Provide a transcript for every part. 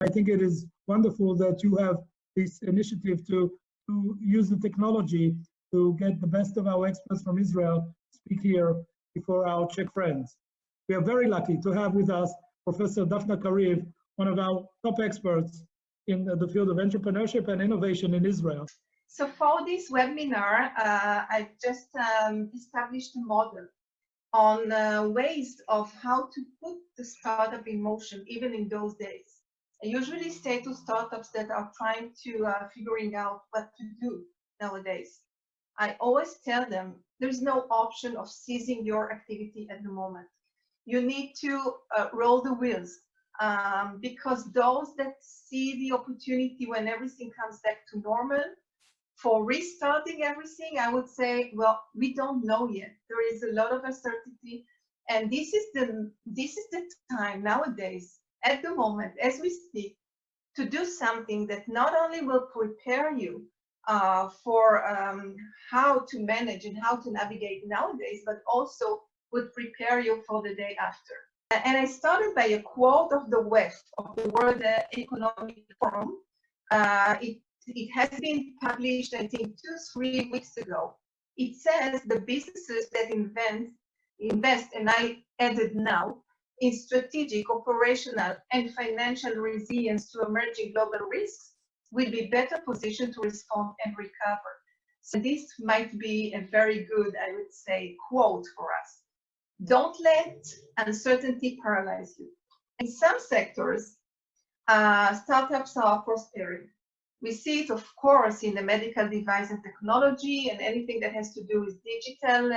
I think it is wonderful that you have this initiative to use the technology to get the best of our experts from Israel speak here before our Czech friends. We are very lucky to have with us Professor Dafna Kariv, one of our top experts in the field of entrepreneurship and innovation in Israel. So for this webinar, I just established a model on ways of how to put the startup in motion, even in those days. I usually say to startups that are trying to figuring out what to do nowadays, I always tell them there's no option of ceasing your activity at the moment. You need to roll the wheels, because those that see the opportunity when everything comes back to normal, for restarting everything, I would say, well, we don't know yet. There is a lot of uncertainty, and this is the time nowadays, at the moment, as we speak, to do something that not only will prepare you for how to manage and how to navigate nowadays, but also would prepare you for the day after. And I started by a quote of the WEF, of the World Economic Forum. It has been published, I think, 2-3 weeks ago. It says the businesses that invest, and I added now, in strategic, operational, and financial resilience to emerging global risks will be better positioned to respond and recover. So this might be a very good, I would say, quote for us. Don't let uncertainty paralyze you. In some sectors, startups are prospering. We see it, of course, in the medical device and technology and anything that has to do with digital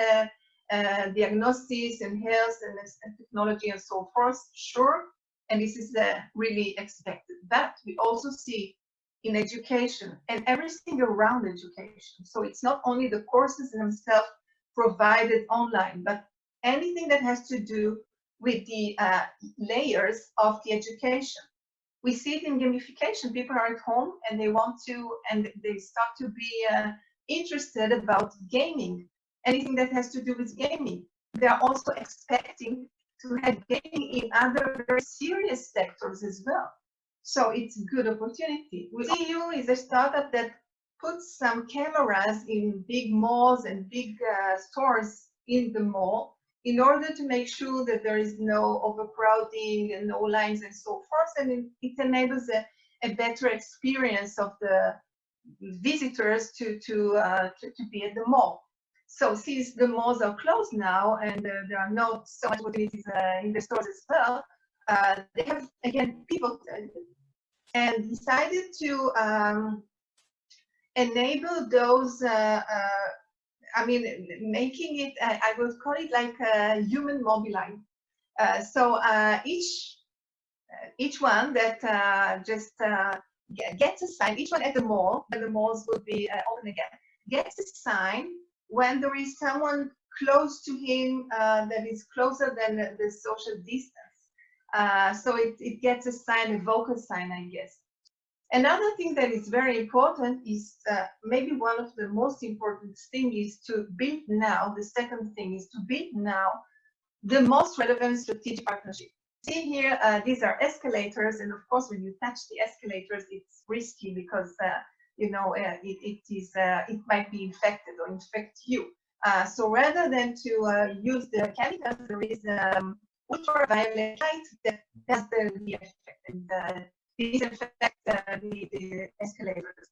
diagnosis and health and technology and so forth, sure, and this is really expected. But we also see in education and everything around education. So it's not only the courses themselves provided online, but anything that has to do with the layers of the education. We see it in gamification. People are at home and they want to, and they start to be interested about gaming. Anything that has to do with gaming. They are also expecting to have gaming in other very serious sectors as well. So it's a good opportunity. EU is a startup that puts some cameras in big malls and big stores in the mall in order to make sure that there is no overcrowding and no lines and so forth. And it enables a better experience of the visitors to be at the mall. So since the malls are closed now and there are not so much opportunities in the stores as well, they have, again, people and decided to enable those, making it, I would call it like a human mobile. So each one that just gets a sign, each one at the mall, and the malls would be open again, gets a sign when there is someone close to him that is closer than the social distance. So it gets a sign, a vocal sign, I guess. Another thing that is very important is maybe one of the most important things is to build now. The second thing is to build now the most relevant strategic partnership. See here, these are escalators, and of course, when you touch the escalators, it's risky because it might be infected or infect you. So rather than to use the chemicals, there is ultraviolet light that does the effect and disinfect the escalators.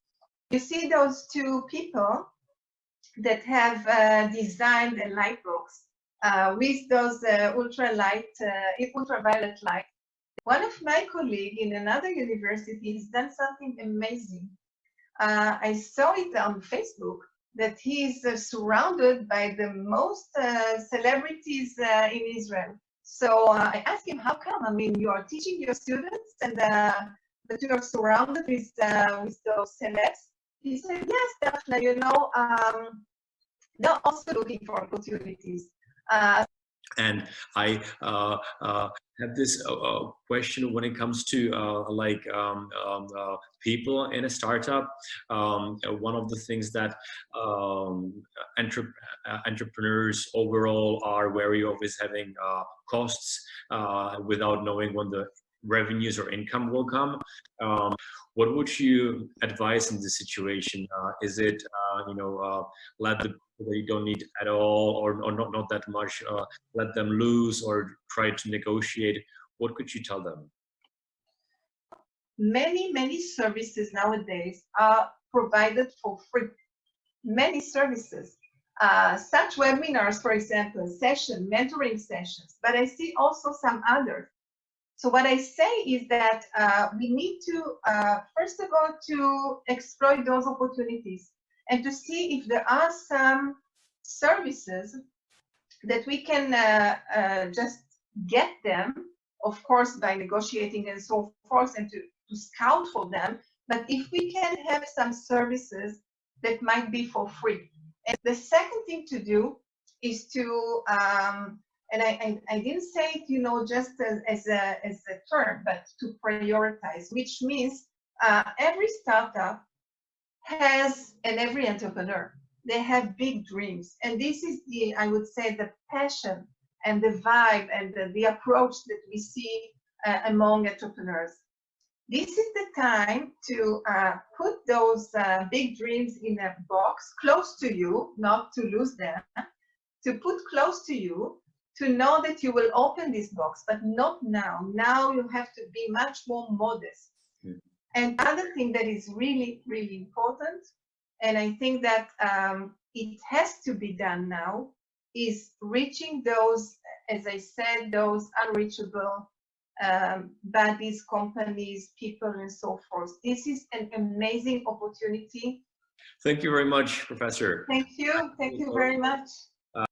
You see those two people that have designed a light box with those ultraviolet light. One of my colleagues in another university has done something amazing. I saw it on Facebook that he is surrounded by the most celebrities in Israel. So I asked him, how come? I mean, you are teaching your students and that you are surrounded with those celebs? He said, yes, Dafna, they're also looking for opportunities. And I have this question when it comes to people in a startup. One of the things that entrepreneurs overall are wary of is having costs without knowing when the revenues or income will come. What would you advise in this situation? Is it, let the people that you don't need at all, or not that much, let them lose, or try to negotiate? What could you tell them? Many services nowadays are provided for free. Many services, such webinars, for example, mentoring sessions, but I see also some others. So what I say is that we need to, first of all, to exploit those opportunities and to see if there are some services that we can just get them, of course, by negotiating and so forth, and to scout for them. But if we can have some services that might be for free. And the second thing to do is to, and I didn't say it, just as a term, but to prioritize, which means every startup has, and every entrepreneur, they have big dreams. And this is I would say, the passion and the vibe and the approach that we see among entrepreneurs. This is the time to put those big dreams in a box close to you, not to lose them, to put close to you, to know that you will open this box, but not now. Now you have to be much more modest. Mm. And other thing that is really, really important, and I think that it has to be done now, is reaching those, as I said, those unreachable bodies, companies, people, and so forth. This is an amazing opportunity. Thank you very much, Professor. Thank you very much.